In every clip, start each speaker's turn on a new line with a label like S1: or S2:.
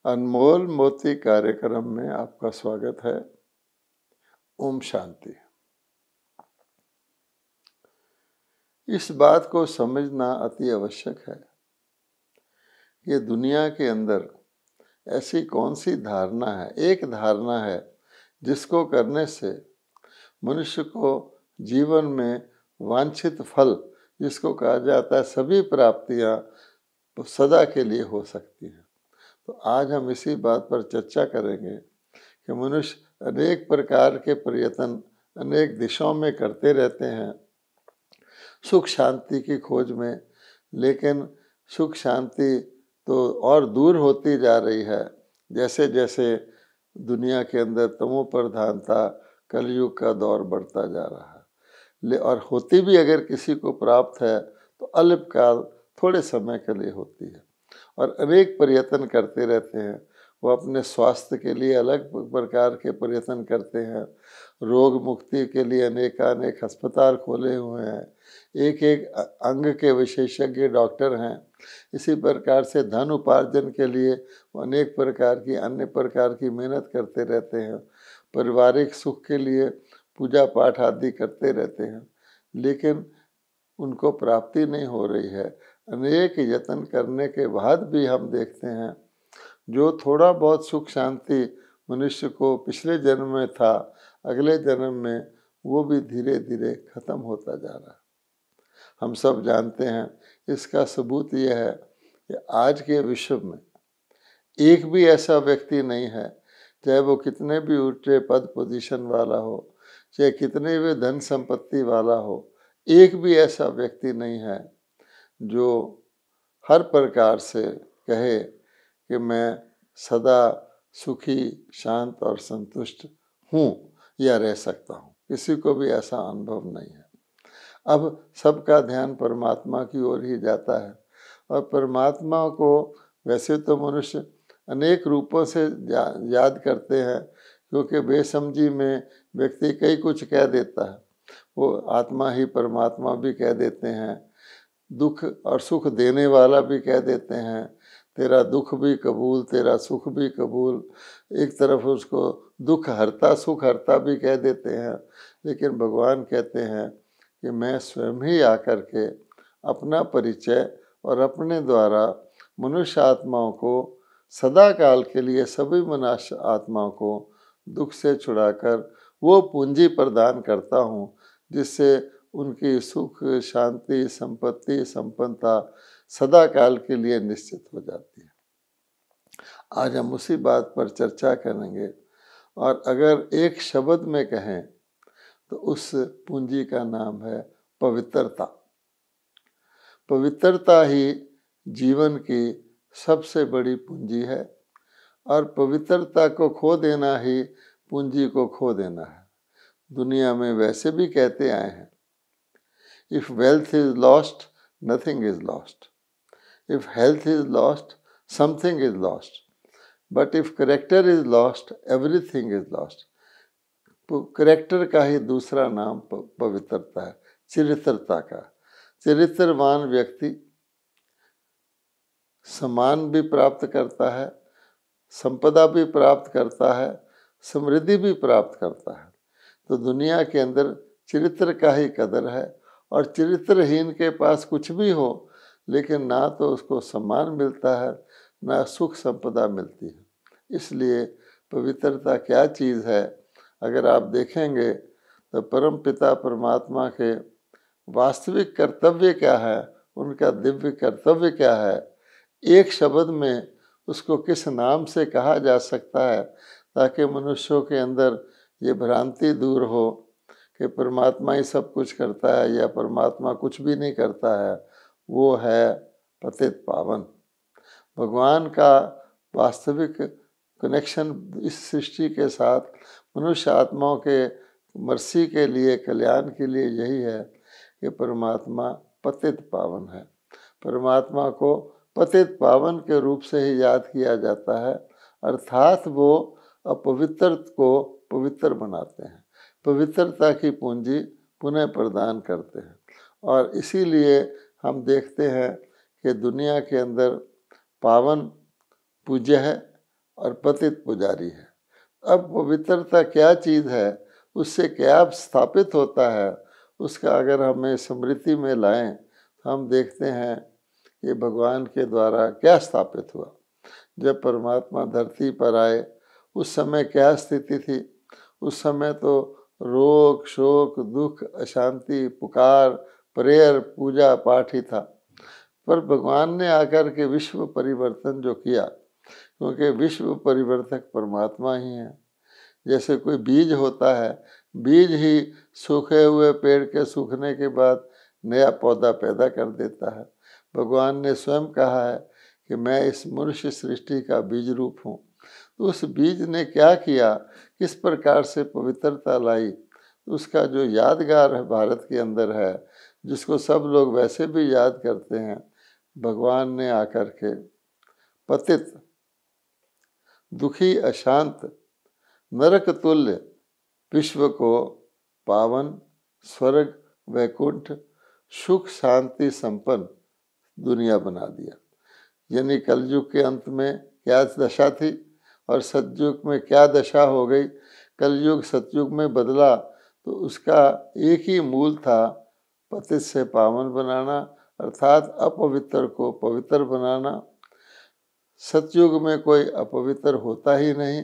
S1: अनमोल मोती कार्यक्रम में आपका स्वागत है। ओम शांति। इस बात को समझना अति आवश्यक है कि दुनिया के अंदर ऐसी कौन सी धारणा है, एक धारणा है जिसको करने से मनुष्य को जीवन में वांछित फल, जिसको कहा जाता है सभी प्राप्तियां सदा के लिए हो सकती हैं। तो आज हम इसी बात पर चर्चा करेंगे कि मनुष्य अनेक प्रकार के प्रयत्न अनेक दिशाओं में करते रहते हैं सुख शांति की खोज में, लेकिन सुख शांति तो और दूर होती जा रही है जैसे जैसे दुनिया के अंदर तमो प्रधानता कलयुग का दौर बढ़ता जा रहा है। और होती भी अगर किसी को प्राप्त है तो अल्पकाल थोड़े समय के लिए होती है और अनेक प्रयत्न करते रहते हैं। वो अपने स्वास्थ्य के लिए अलग प्रकार के प्रयत्न करते हैं, रोग मुक्ति के लिए अनेकानेक अस्पताल खोले हुए हैं, एक एक अंग के विशेषज्ञ डॉक्टर हैं। इसी प्रकार से धन उपार्जन के लिए अनेक प्रकार की अन्य प्रकार की मेहनत करते रहते हैं, पारिवारिक सुख के लिए पूजा पाठ आदि करते रहते हैं, लेकिन उनको प्राप्ति नहीं हो रही है। अनेक यत्न करने के बाद भी हम देखते हैं जो थोड़ा बहुत सुख शांति मनुष्य को पिछले जन्म में था, अगले जन्म में वो भी धीरे धीरे खत्म होता जा रहा है। हम सब जानते हैं। इसका सबूत यह है कि आज के विश्व में एक भी ऐसा व्यक्ति नहीं है, चाहे वो कितने भी ऊंचे पद पोजीशन वाला हो, चाहे कितने भी धन संपत्ति वाला हो, एक भी ऐसा व्यक्ति नहीं है जो हर प्रकार से कहे कि मैं सदा सुखी शांत और संतुष्ट हूँ या रह सकता हूँ। किसी को भी ऐसा अनुभव नहीं है। अब सबका ध्यान परमात्मा की ओर ही जाता है और परमात्मा को वैसे तो मनुष्य अनेक रूपों से याद करते हैं, क्योंकि बेसमझी में व्यक्ति कई कुछ कह देता है। वो आत्मा ही परमात्मा भी कह देते हैं, दुख और सुख देने वाला भी कह देते हैं, तेरा दुख भी कबूल तेरा सुख भी कबूल। एक तरफ उसको दुख हरता सुख हरता भी कह देते हैं, लेकिन भगवान कहते हैं कि मैं स्वयं ही आकर के अपना परिचय और अपने द्वारा मनुष्य आत्माओं को सदा काल के लिए सभी मनुष्य आत्माओं को दुख से छुड़ाकर वो पूंजी प्रदान करता हूँ जिससे उनकी सुख शांति संपत्ति संपन्नता सदा काल के लिए निश्चित हो जाती है। आज हम उसी बात पर चर्चा करेंगे और अगर एक शब्द में कहें तो उस पूंजी का नाम है पवित्रता। पवित्रता ही जीवन की सबसे बड़ी पूंजी है और पवित्रता को खो देना ही पूंजी को खो देना है। दुनिया में वैसे भी कहते आए हैं, if wealth is lost nothing is lost, if health is lost something is lost, but if character is lost everything is lost. Character का ही दूसरा नाम पवित्रता है, चरित्रता का। चरित्रवान व्यक्ति सम्मान भी प्राप्त करता है, संपदा भी प्राप्त करता है, समृद्धि भी प्राप्त करता है। तो दुनिया के अंदर चरित्र का ही कदर है और चरित्रहीन के पास कुछ भी हो, लेकिन ना तो उसको सम्मान मिलता है ना सुख संपदा मिलती है। इसलिए पवित्रता क्या चीज़ है, अगर आप देखेंगे तो परम पिता परमात्मा के वास्तविक कर्तव्य क्या है, उनका दिव्य कर्तव्य क्या है, एक शब्द में उसको किस नाम से कहा जा सकता है ताकि मनुष्यों के अंदर ये भ्रांति दूर हो कि परमात्मा ही सब कुछ करता है या परमात्मा कुछ भी नहीं करता है। वो है पतित पावन। भगवान का वास्तविक कनेक्शन इस सृष्टि के साथ मनुष्य आत्माओं के मर्सी के लिए, कल्याण के लिए यही है कि परमात्मा पतित पावन है। परमात्मा को पतित पावन के रूप से ही याद किया जाता है, अर्थात वो अपवित्र को पवित्र बनाते हैं, पवित्रता की पूंजी पुनः प्रदान करते हैं। और इसीलिए हम देखते हैं कि दुनिया के अंदर पावन पूज्य है और पतित पुजारी है। अब पवित्रता क्या चीज़ है, उससे क्या स्थापित होता है, उसका अगर हमें स्मृति में लाएं तो हम देखते हैं कि भगवान के द्वारा क्या स्थापित हुआ। जब परमात्मा धरती पर आए उस समय क्या स्थिति थी? उस समय तो रोग, शोक, दुख, अशांति, पुकार, प्रेयर, पूजा पाठ ही था। पर भगवान ने आकर के विश्व परिवर्तन जो किया, क्योंकि विश्व परिवर्तक परमात्मा ही है। जैसे कोई बीज होता है, बीज ही सूखे हुए पेड़ के सूखने के बाद नया पौधा पैदा कर देता है। भगवान ने स्वयं कहा है कि मैं इस मनुष्य सृष्टि का बीज रूप हूँ। तो उस बीज ने क्या किया, किस प्रकार से पवित्रता लाई, उसका जो यादगार है भारत के अंदर है, जिसको सब लोग वैसे भी याद करते हैं। भगवान ने आकर के पतित, दुखी, अशांत, नरक तुल्य विश्व को पावन, स्वर्ग, वैकुंठ, सुख, शांति संपन्न दुनिया बना दिया। यानी कलयुग के अंत में क्या दशा थी और सतयुग में क्या दशा हो गई। कलयुग सतयुग में बदला तो उसका एक ही मूल था, पतित से पावन बनाना, अर्थात अपवित्र को पवित्र बनाना। सतयुग में कोई अपवित्र होता ही नहीं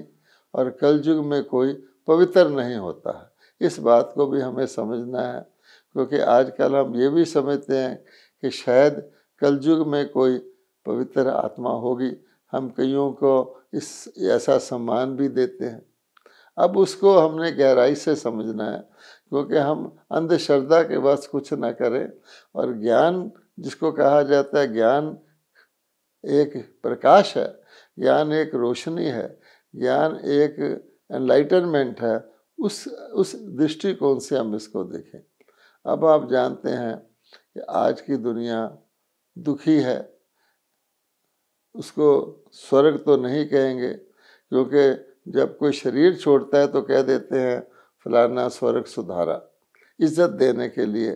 S1: और कलयुग में कोई पवित्र नहीं होता है। इस बात को भी हमें समझना है, क्योंकि आजकल हम ये भी समझते हैं कि शायद कलयुग में कोई पवित्र आत्मा होगी। हम कईयों को ऐसा सम्मान भी देते हैं। अब उसको हमने गहराई से समझना है, क्योंकि हम अंधश्रद्धा के बस कुछ ना करें। और ज्ञान जिसको कहा जाता है, ज्ञान एक प्रकाश है, ज्ञान एक रोशनी है, ज्ञान एक एनलाइटनमेंट है। उस दृष्टिकोण से हम इसको देखें। अब आप जानते हैं कि आज की दुनिया दुखी है। उसको स्वर्ग तो नहीं कहेंगे, क्योंकि जब कोई शरीर छोड़ता है तो कह देते हैं फलाना स्वर्ग सुधारा, इज्जत देने के लिए।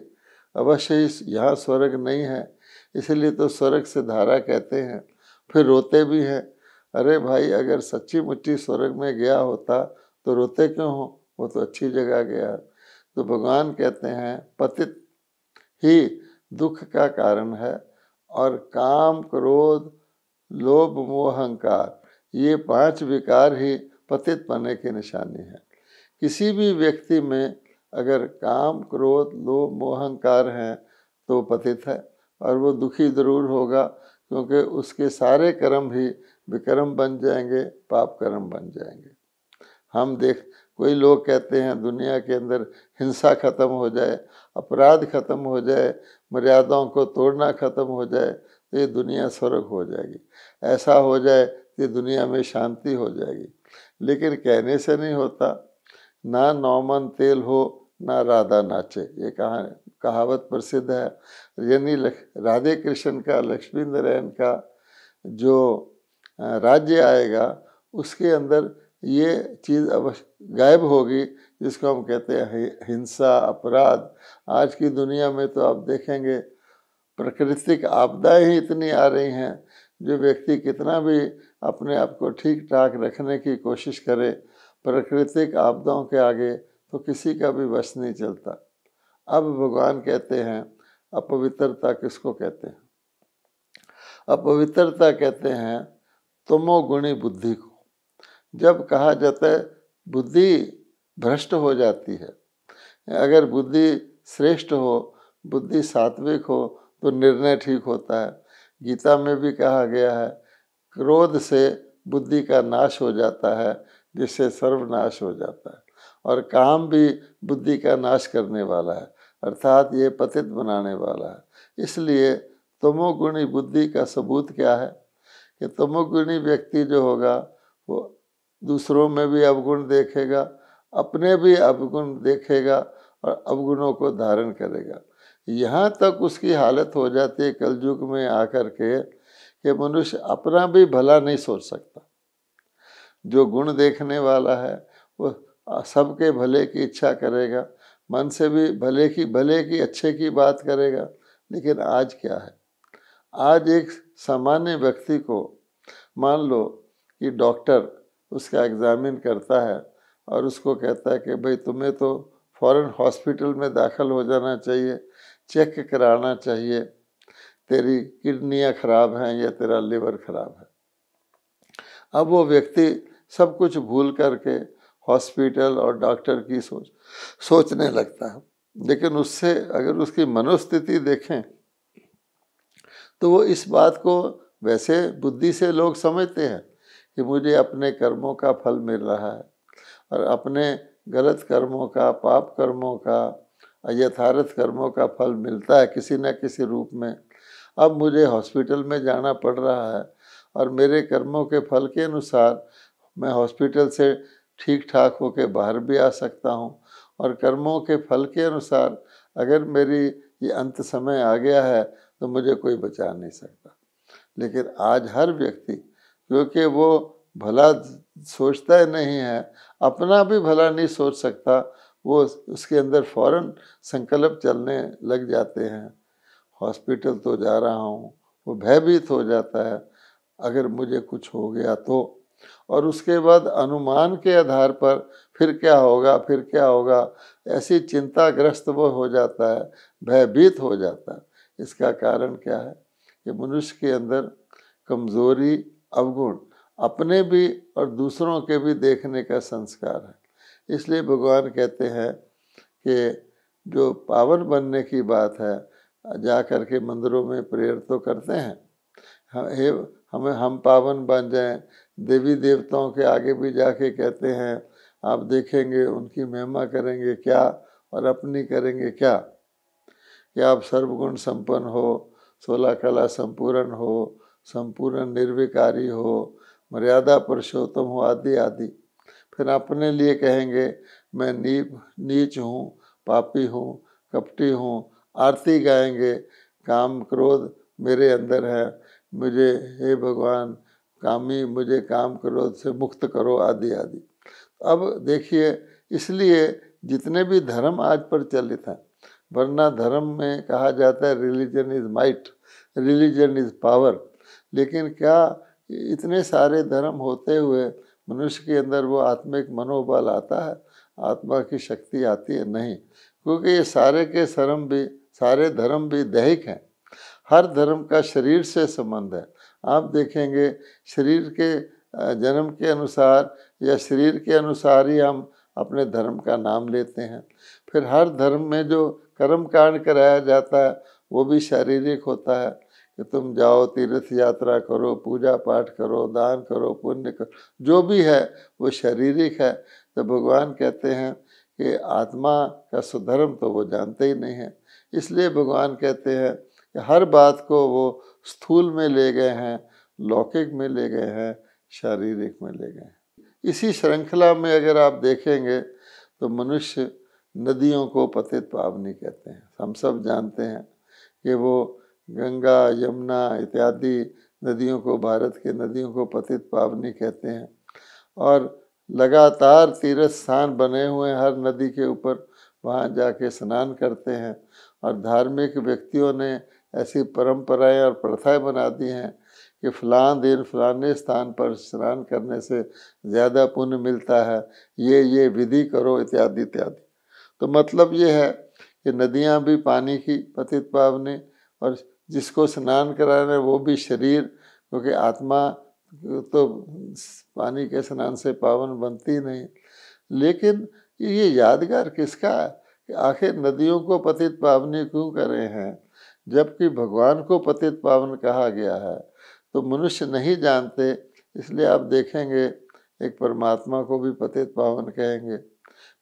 S1: अवश्य ही यहाँ स्वर्ग नहीं है, इसलिए तो स्वर्ग से धारा कहते हैं। फिर रोते भी हैं, अरे भाई अगर सच्ची मुच्ची स्वर्ग में गया होता तो रोते क्यों हो, वो तो अच्छी जगह गया। तो भगवान कहते हैं पतित ही दुख का कारण है, और काम, क्रोध, लोभ, मोह, अहंकार, ये 5 विकार ही पतित पने की निशानी है। किसी भी व्यक्ति में अगर काम, क्रोध, लोभ, मोह, अहंकार हैं तो पतित है, और वो दुखी जरूर होगा, क्योंकि उसके सारे कर्म भी विकर्म बन जाएंगे, पाप कर्म बन जाएंगे। हम कोई लोग कहते हैं दुनिया के अंदर हिंसा खत्म हो जाए, अपराध खत्म हो जाए, मर्यादाओं को तोड़ना खत्म हो जाए तो ये दुनिया स्वर्ग हो जाएगी। ऐसा हो जाए कि दुनिया में शांति हो जाएगी। लेकिन कहने से नहीं होता। ना नौमन तेल हो ना राधा नाचे, ये कहावत प्रसिद्ध है। यानी राधे कृष्ण का, लक्ष्मी नारायण का जो राज्य आएगा उसके अंदर ये चीज़ अवश्य गायब होगी, जिसको हम कहते हैं हिंसा, अपराध। आज की दुनिया में तो आप देखेंगे प्राकृतिक आपदाएं ही इतनी आ रही हैं, जो व्यक्ति कितना भी अपने आप को ठीक ठाक रखने की कोशिश करे, प्राकृतिक आपदाओं के आगे तो किसी का भी वश नहीं चलता। अब भगवान कहते हैं अपवित्रता किसको कहते हैं? अपवित्रता कहते हैं तमोगुणी बुद्धि को। जब कहा जाता है बुद्धि भ्रष्ट हो जाती है, अगर बुद्धि श्रेष्ठ हो, बुद्धि सात्विक हो तो निर्णय ठीक होता है। गीता में भी कहा गया है क्रोध से बुद्धि का नाश हो जाता है, जिससे सर्वनाश हो जाता है। और काम भी बुद्धि का नाश करने वाला है, अर्थात ये पतित बनाने वाला है। इसलिए तमोगुणी बुद्धि का सबूत क्या है कि तमोगुणी व्यक्ति जो होगा वो दूसरों में भी अवगुण देखेगा, अपने भी अवगुण देखेगा और अवगुणों को धारण करेगा। यहाँ तक उसकी हालत हो जाती है कलयुग में आकर के कि मनुष्य अपना भी भला नहीं सोच सकता। जो गुण देखने वाला है वो सबके भले की इच्छा करेगा, मन से भी भले की अच्छे की बात करेगा। लेकिन आज क्या है, आज एक सामान्य व्यक्ति को मान लो कि डॉक्टर उसका एग्ज़ामिन करता है और उसको कहता है कि भाई तुम्हें तो फ़ौरन हॉस्पिटल में दाखिल हो जाना चाहिए, चेक कराना चाहिए, तेरी किडनियाँ ख़राब हैं या तेरा लिवर ख़राब है। अब वो व्यक्ति सब कुछ भूल करके हॉस्पिटल और डॉक्टर की सोचने लगता है। लेकिन उससे अगर उसकी मनोस्थिति देखें तो वो इस बात को, वैसे बुद्धि से लोग समझते हैं कि मुझे अपने कर्मों का फल मिल रहा है और अपने गलत कर्मों का, पाप कर्मों का, अयथार्थ कर्मों का फल मिलता है किसी न किसी रूप में। अब मुझे हॉस्पिटल में जाना पड़ रहा है और मेरे कर्मों के फल के अनुसार मैं हॉस्पिटल से ठीक ठाक होकर बाहर भी आ सकता हूँ और कर्मों के फल के अनुसार अगर मेरी ये अंत समय आ गया है तो मुझे कोई बचा नहीं सकता। लेकिन आज हर व्यक्ति, क्योंकि वो भला सोचता ही नहीं है, अपना भी भला नहीं सोच सकता, वो उसके अंदर फौरन संकल्प चलने लग जाते हैं, हॉस्पिटल तो जा रहा हूँ। वो भयभीत हो जाता है अगर मुझे कुछ हो गया तो, और उसके बाद अनुमान के आधार पर फिर क्या होगा, फिर क्या होगा, ऐसी चिंताग्रस्त वो हो जाता है, भयभीत हो जाता है। इसका कारण क्या है कि मनुष्य के अंदर कमज़ोरी, अवगुण, अपने भी और दूसरों के भी देखने का संस्कार है। इसलिए भगवान कहते हैं कि जो पावन बनने की बात है, जा कर के मंदिरों में प्रेयर तो करते हैं, हम पावन बन जाएं, देवी देवताओं के आगे भी जाके कहते हैं आप देखेंगे उनकी महिमा करेंगे क्या और अपनी करेंगे क्या, कि आप सर्वगुण संपन्न हो, 16 कला संपूर्ण हो, संपूर्ण निर्विकारी हो, मर्यादा पुरुषोत्तम हो, आदि आदि। फिर अपने लिए कहेंगे मैं नीच हूँ, पापी हूँ, कपटी हूँ, आरती गाएंगे, काम क्रोध मेरे अंदर है, मुझे हे भगवान कामी, मुझे काम क्रोध से मुक्त करो, आदि आदि। अब देखिए, इसलिए जितने भी धर्म आज प्रचलित हैं, वरना धर्म में कहा जाता है religion is might, religion is power, लेकिन क्या इतने सारे धर्म होते हुए मनुष्य के अंदर वो आत्मिक मनोबल आता है, आत्मा की शक्ति आती है? नहीं, क्योंकि ये सारे धर्म भी दैहिक हैं। हर धर्म का शरीर से संबंध है। आप देखेंगे शरीर के जन्म के अनुसार या शरीर के अनुसार ही हम अपने धर्म का नाम लेते हैं। फिर हर धर्म में जो कर्म कांड कराया जाता है वो भी शारीरिक होता है कि तुम जाओ, तीर्थ यात्रा करो, पूजा पाठ करो, दान करो, पुण्य करो, जो भी है वो शारीरिक है। तो भगवान कहते हैं कि आत्मा का सुधर्म तो वो जानते ही नहीं है। इसलिए भगवान कहते हैं कि हर बात को वो स्थूल में ले गए हैं, लौकिक में ले गए हैं, शारीरिक में ले गए हैं। इसी श्रृंखला में अगर आप देखेंगे तो मनुष्य नदियों को पतित पावनी कहते हैं। हम सब जानते हैं कि वो गंगा, यमुना इत्यादि नदियों को, भारत के नदियों को पतित पावनी कहते हैं। और लगातार तीर्थ स्थान बने हुए हर नदी के ऊपर, वहाँ जाके स्नान करते हैं। और धार्मिक व्यक्तियों ने ऐसी परंपराएं और प्रथाएं बना दी हैं कि फलां दिन फलाने स्थान पर स्नान करने से ज़्यादा पुण्य मिलता है, ये विधि करो, इत्यादि इत्यादि। तो मतलब ये है कि नदियाँ भी पानी की पतित पावनी, और जिसको स्नान कराना है वो भी शरीर, क्योंकि आत्मा तो पानी के स्नान से पावन बनती नहीं। लेकिन ये यादगार किसका है कि आखिर नदियों को पतित पावनी क्यों करे हैं, जबकि भगवान को पतित पावन कहा गया है? तो मनुष्य नहीं जानते, इसलिए आप देखेंगे एक परमात्मा को भी पतित पावन कहेंगे,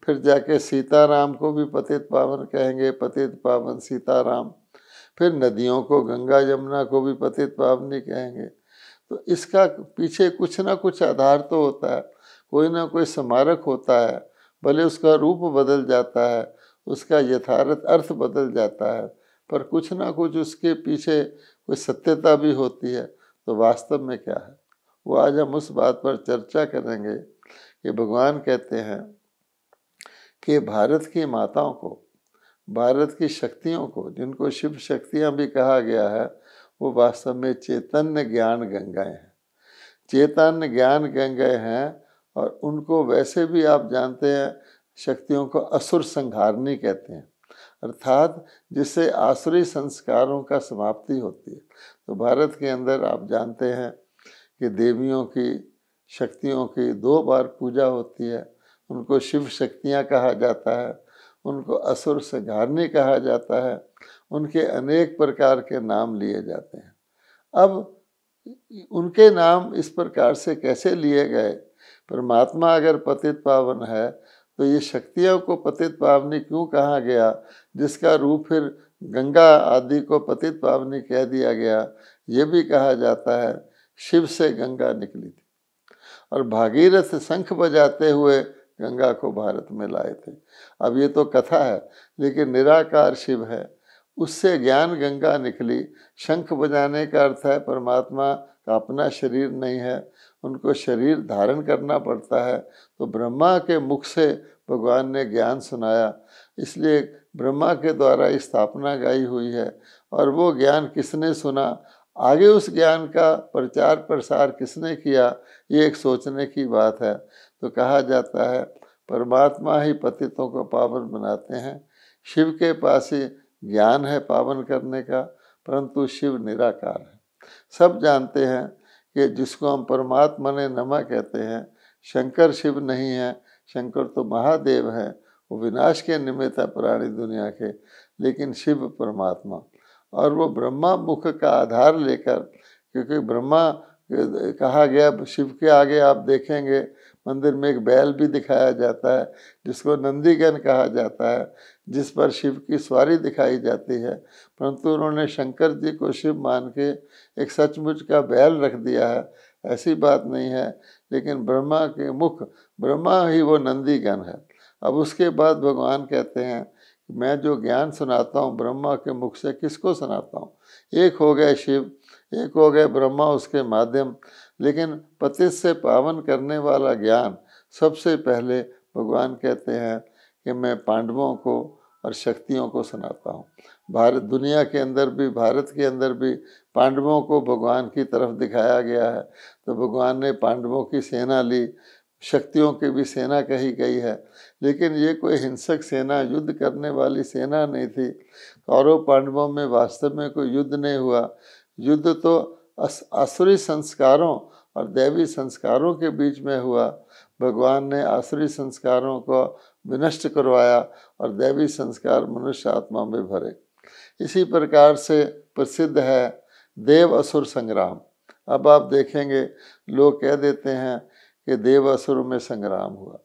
S1: फिर जाके सीताराम को भी पतित पावन कहेंगे, पतित पावन सीताराम, फिर नदियों को, गंगा यमुना को भी पतित पावनी कहेंगे। तो इसका पीछे कुछ ना कुछ आधार तो होता है, कोई ना कोई स्मारक होता है, भले उसका रूप बदल जाता है, उसका यथार्थ अर्थ बदल जाता है, पर कुछ ना कुछ उसके पीछे कोई सत्यता भी होती है। तो वास्तव में क्या है वो आज हम उस बात पर चर्चा करेंगे कि भगवान कहते हैं कि भारत की माताओं को, भारत की शक्तियों को, जिनको शिव शक्तियाँ भी कहा गया है, वो वास्तव में चैतन्य ज्ञान गंगाएं हैं। चैतन्य ज्ञान गंगे हैं, और उनको वैसे भी आप जानते हैं शक्तियों को असुर संहारनी कहते हैं, अर्थात जिससे आसुरी संस्कारों का समाप्ति होती है। तो भारत के अंदर आप जानते हैं कि देवियों की शक्तियों की 2 बार पूजा होती है। उनको शिव शक्तियाँ कहा जाता है, उनको असुर संहारनी कहा जाता है, उनके अनेक प्रकार के नाम लिए जाते हैं। अब उनके नाम इस प्रकार से कैसे लिए गए? परमात्मा अगर पतित पावन है तो ये शक्तियों को पतित पावनी क्यों कहा गया, जिसका रूप फिर गंगा आदि को पतित पावनी कह दिया गया? ये भी कहा जाता है शिव से गंगा निकली थी और भागीरथ शंख बजाते हुए गंगा को भारत में लाए थे। अब ये तो कथा है, लेकिन निराकार शिव है, उससे ज्ञान गंगा निकली। शंख बजाने का अर्थ है परमात्मा का अपना शरीर नहीं है, उनको शरीर धारण करना पड़ता है। तो ब्रह्मा के मुख से भगवान ने ज्ञान सुनाया, इसलिए ब्रह्मा के द्वारा स्थापना गाई हुई है। और वो ज्ञान किसने सुना, आगे उस ज्ञान का प्रचार प्रसार किसने किया, ये एक सोचने की बात है। तो कहा जाता है परमात्मा ही पतितों को पावन बनाते हैं। शिव के पास ही ज्ञान है पावन करने का, परंतु शिव निराकार है। सब जानते हैं कि जिसको हम परमात्मा ने नमः कहते हैं, शंकर शिव नहीं है, शंकर तो महादेव हैं, वो विनाश के निमित्त है पुरानी दुनिया के, लेकिन शिव परमात्मा। और वो ब्रह्मा मुख का आधार लेकर, क्योंकि ब्रह्मा कहा गया, शिव के आगे आप देखेंगे मंदिर में एक बैल भी दिखाया जाता है जिसको नंदीगण कहा जाता है, जिस पर शिव की सवारी दिखाई जाती है। परंतु उन्होंने शंकर जी को शिव मान के एक सचमुच का बैल रख दिया है, ऐसी बात नहीं है। लेकिन ब्रह्मा के मुख, ब्रह्मा ही वो नंदीगण है। अब उसके बाद भगवान कहते हैं मैं जो ज्ञान सुनाता हूँ ब्रह्मा के मुख से किसको सुनाता हूँ? एक हो गए शिव, एक हो गए ब्रह्मा उसके माध्यम, लेकिन पतित से पावन करने वाला ज्ञान सबसे पहले भगवान कहते हैं कि मैं पांडवों को और शक्तियों को सुनाता हूँ। भारत दुनिया के अंदर भी, भारत के अंदर भी पांडवों को भगवान की तरफ दिखाया गया है। तो भगवान ने पांडवों की सेना ली, शक्तियों की भी सेना कही गई है, लेकिन ये कोई हिंसक सेना, युद्ध करने वाली सेना नहीं थी। कौरव पांडवों में वास्तव में कोई युद्ध नहीं हुआ। युद्ध तो आसुरी संस्कारों और दैवी संस्कारों के बीच में हुआ। भगवान ने आसुरी संस्कारों को विनष्ट करवाया और दैवी संस्कार मनुष्य आत्मा में भरे। इसी प्रकार से प्रसिद्ध है देव असुर संग्राम। अब आप देखेंगे लोग कह देते हैं कि देव असुर में संग्राम हुआ,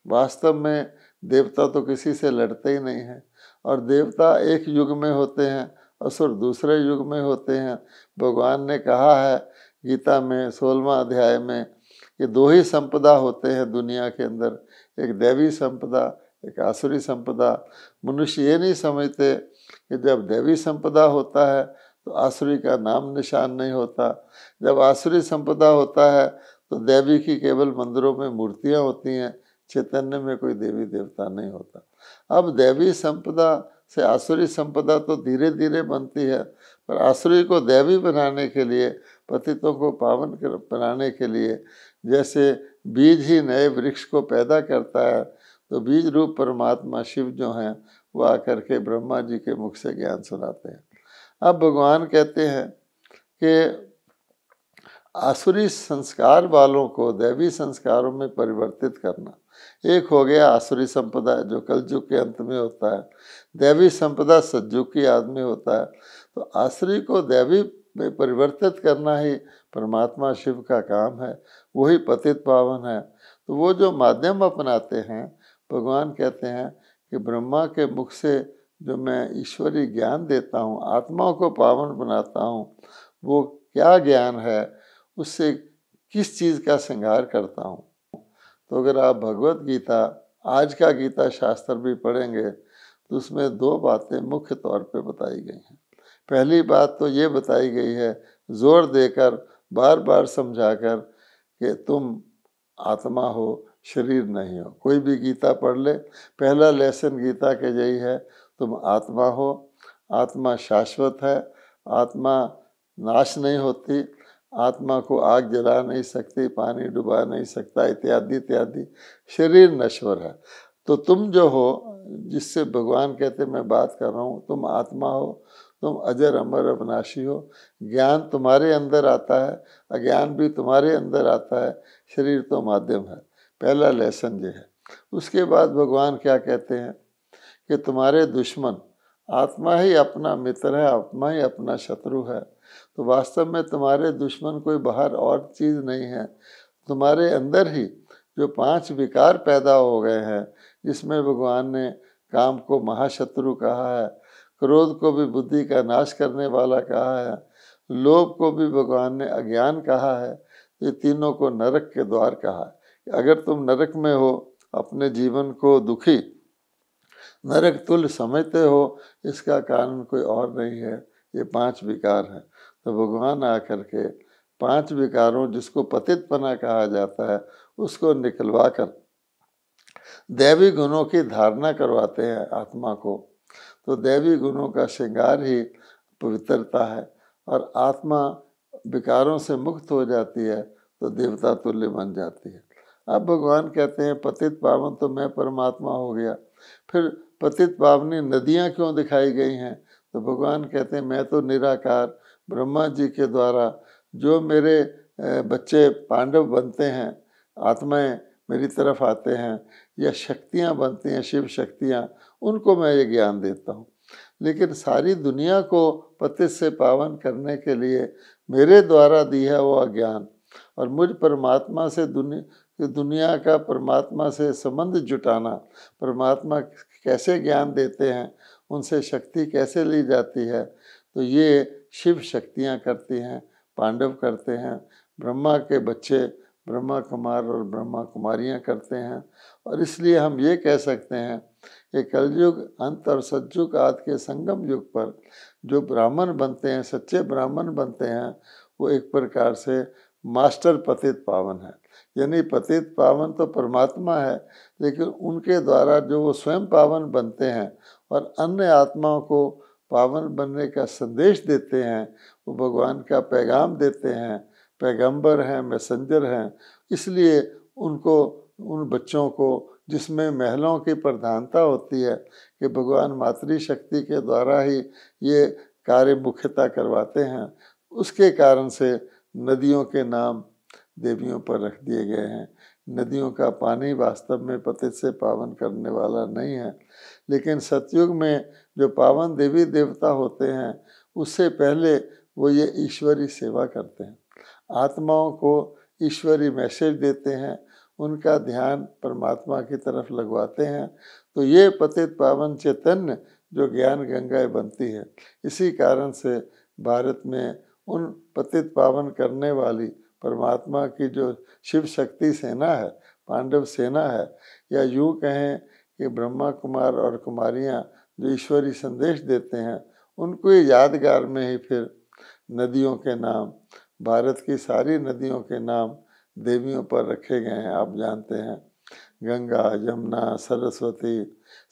S1: वास्तव में देवता तो किसी से लड़ते ही नहीं हैं, और देवता एक युग में होते हैं, असुर दूसरे युग में होते हैं। भगवान ने कहा है गीता में 16वां अध्याय में कि 2 ही संपदा होते हैं दुनिया के अंदर, एक दैवी संपदा, एक आसुरी संपदा। मनुष्य ये नहीं समझते कि जब दैवी संपदा होता है तो आसुरी का नाम निशान नहीं होता। जब आसुरी संपदा होता है तो देवी की केवल मंदिरों में मूर्तियाँ होती हैं, चैतन्य में कोई देवी देवता नहीं होता। अब दैवी संपदा से आसुरी संपदा तो धीरे धीरे बनती है, पर आसुरी को दैवी बनाने के लिए, पतितों को पावन बनाने के लिए, जैसे बीज ही नए वृक्ष को पैदा करता है, तो बीज रूप परमात्मा शिव जो हैं वो आकर के ब्रह्मा जी के मुख से ज्ञान सुनाते हैं। अब भगवान कहते हैं कि आसुरी संस्कार वालों को दैवी संस्कारों में परिवर्तित करना। एक हो गया आसुरी संपदा जो कलयुग के अंत में होता है, दैवी संपदा सतयुग की याद में होता है। तो आसुरी को दैवी में परिवर्तित करना ही परमात्मा शिव का काम है, वही पतित पावन है। तो वो जो माध्यम अपनाते हैं, भगवान कहते हैं कि ब्रह्मा के मुख से जो मैं ईश्वरीय ज्ञान देता हूँ, आत्माओं को पावन बनाता हूँ, वो क्या ज्ञान है, उससे किस चीज़ का श्रृंगार करता हूँ। तो अगर आप भगवत गीता, आज का गीता शास्त्र भी पढ़ेंगे तो उसमें 2 बातें मुख्य तौर पे बताई गई हैं। पहली बात तो ये बताई गई है, जोर देकर बार बार समझाकर, कि तुम आत्मा हो, शरीर नहीं हो। कोई भी गीता पढ़ ले, पहला लेसन गीता के यही है, तुम आत्मा हो, आत्मा शाश्वत है, आत्मा नाश नहीं होती, आत्मा को आग जला नहीं सकती, पानी डुबा नहीं सकता, इत्यादि इत्यादि। शरीर नश्वर है। तो तुम जो हो, जिससे भगवान कहते मैं बात कर रहा हूँ, तुम आत्मा हो, तुम अजर अमर अविनाशी हो। ज्ञान तुम्हारे अंदर आता है, अज्ञान भी तुम्हारे अंदर आता है, शरीर तो माध्यम है। पहला लेसन ये है। उसके बाद भगवान क्या कहते हैं कि तुम्हारे दुश्मन, आत्मा ही अपना मित्र है, आत्मा ही अपना शत्रु है। तो वास्तव में तुम्हारे दुश्मन कोई बाहर और चीज़ नहीं है, तुम्हारे अंदर ही जो 5 विकार पैदा हो गए हैं, जिसमें भगवान ने काम को महाशत्रु कहा है, क्रोध को भी बुद्धि का नाश करने वाला कहा है, लोभ को भी भगवान ने अज्ञान कहा है, ये तीनों को नरक के द्वार कहा है। अगर तुम नरक में हो, अपने जीवन को दुखी नरक तुल्य समझते हो, इसका कारण कोई और नहीं है, ये 5 विकार हैं। तो भगवान आकर के 5 विकारों, जिसको पतितपना कहा जाता है, उसको निकलवा कर दैवी गुणों की धारणा करवाते हैं आत्मा को। तो दैवी गुणों का श्रृंगार ही पवित्रता है, और आत्मा विकारों से मुक्त हो जाती है तो देवता तुल्य बन जाती है। अब भगवान कहते हैं पतित पावन तो मैं परमात्मा हो गया। फिर पतित पावनी नदियाँ क्यों दिखाई गई हैं? तो भगवान कहते हैं मैं तो निराकार ब्रह्मा जी के द्वारा जो मेरे बच्चे पांडव बनते हैं, आत्माएं मेरी तरफ आते हैं, या शक्तियाँ बनती हैं, शिव शक्तियाँ, उनको मैं ये ज्ञान देता हूँ। लेकिन सारी दुनिया को पतित से पावन करने के लिए मेरे द्वारा दी है वो अज्ञान, और मुझ परमात्मा से दुनिया का परमात्मा से संबंध जुटाना, परमात्मा कैसे ज्ञान देते हैं, उनसे शक्ति कैसे ली जाती है, तो ये शिव शक्तियाँ करती हैं, पांडव करते हैं, ब्रह्मा के बच्चे ब्रह्मा कुमार और ब्रह्मा कुमारियाँ करते हैं। और इसलिए हम ये कह सकते हैं कि कलयुग अंत और सतयुग आदि के संगम युग पर जो ब्राह्मण बनते हैं, सच्चे ब्राह्मण बनते हैं, वो एक प्रकार से मास्टर पतित पावन है। यानी पतित पावन तो परमात्मा है, लेकिन उनके द्वारा जो वो स्वयं पावन बनते हैं और अन्य आत्माओं को पावन बनने का संदेश देते हैं, वो भगवान का पैगाम देते हैं, पैगंबर हैं, मैसेंजर हैं। इसलिए उनको, उन बच्चों को जिसमें महलों की प्रधानता होती है कि भगवान मातृशक्ति के द्वारा ही ये कार्य मुख्यतः करवाते हैं, उसके कारण से नदियों के नाम देवियों पर रख दिए गए हैं। नदियों का पानी वास्तव में पतित से पावन करने वाला नहीं है, लेकिन सतयुग में जो पावन देवी देवता होते हैं, उससे पहले वो ये ईश्वरी सेवा करते हैं, आत्माओं को ईश्वरी मैसेज देते हैं, उनका ध्यान परमात्मा की तरफ लगवाते हैं। तो ये पतित पावन चैतन्य जो ज्ञान गंगाएं बनती है, इसी कारण से भारत में उन पतित पावन करने वाली परमात्मा की जो शिव शक्ति सेना है, पांडव सेना है, या यूँ कहें कि ब्रह्मा कुमार और कुमारियाँ जो ईश्वरी संदेश देते हैं, उनको यादगार में ही फिर नदियों के नाम, भारत की सारी नदियों के नाम देवियों पर रखे गए हैं। आप जानते हैं गंगा, यमुना, सरस्वती,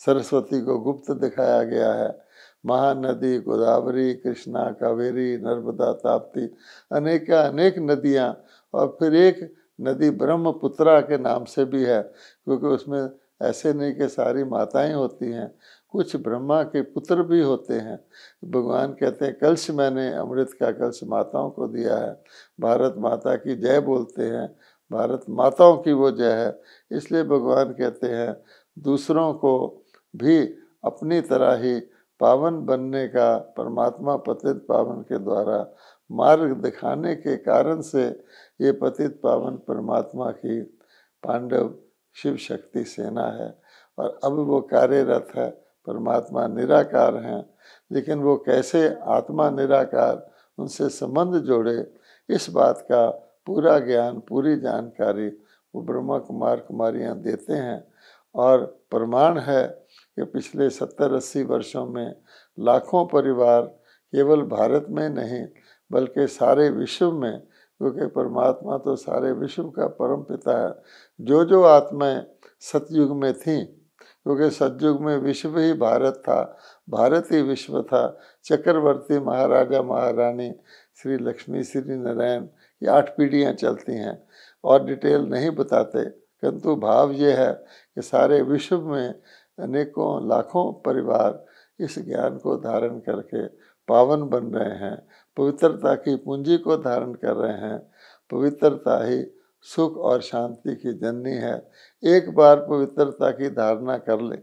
S1: सरस्वती को गुप्त दिखाया गया है, महानदी गोदावरी, कृष्णा, कावेरी, नर्मदा, ताप्ती, अनेक नदियाँ। और फिर एक नदी ब्रह्मपुत्रा के नाम से भी है, क्योंकि उसमें ऐसे नहीं कि सारी माताएं होती हैं, कुछ ब्रह्मा के पुत्र भी होते हैं। भगवान कहते हैं कलश मैंने अमृत का कलश माताओं को दिया है, भारत माता की जय बोलते हैं, भारत माताओं की वो जय है। इसलिए भगवान कहते हैं दूसरों को भी अपनी तरह ही पावन बनने का परमात्मा पतित पावन के द्वारा मार्ग दिखाने के कारण से ये पतित पावन परमात्मा की पांडव शिव शक्ति सेना है। और अब वो कार्यरत है, परमात्मा निराकार हैं, लेकिन वो कैसे आत्मा निराकार, उनसे संबंध जोड़े, इस बात का पूरा ज्ञान, पूरी जानकारी वो ब्रह्मा कुमार कुमारियाँ देते हैं। और प्रमाण है कि पिछले 70-80 वर्षों में लाखों परिवार केवल भारत में नहीं बल्कि सारे विश्व में, क्योंकि परमात्मा तो सारे विश्व का परम पिता है, जो आत्माएं सतयुग में थीं, क्योंकि सतयुग में विश्व ही भारत था, भारत ही विश्व था, चक्रवर्ती महाराजा महारानी, श्री लक्ष्मी श्री नारायण, ये 8 पीढ़ियाँ चलती हैं और डिटेल नहीं बताते, किंतु भाव ये है कि सारे विश्व में अनेकों लाखों परिवार इस ज्ञान को धारण करके पावन बन रहे हैं, पवित्रता की पूंजी को धारण कर रहे हैं। पवित्रता ही सुख और शांति की जननी है। एक बार पवित्रता की धारणा कर ले,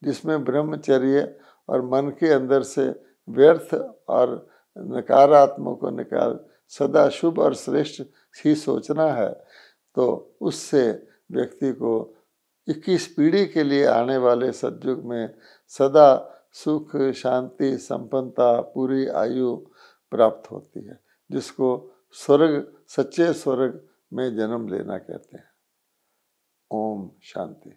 S1: जिसमें ब्रह्मचर्य और मन के अंदर से व्यर्थ और नकारात्मक को निकाल सदा शुभ और श्रेष्ठ ही सोचना है, तो उससे व्यक्ति को 21 पीढ़ी के लिए आने वाले सतयुग में सदा सुख, शांति, संपन्नता, पूरी आयु प्राप्त होती है, जिसको स्वर्ग, सच्चे स्वर्ग में जन्म लेना कहते हैं। ओम शांति।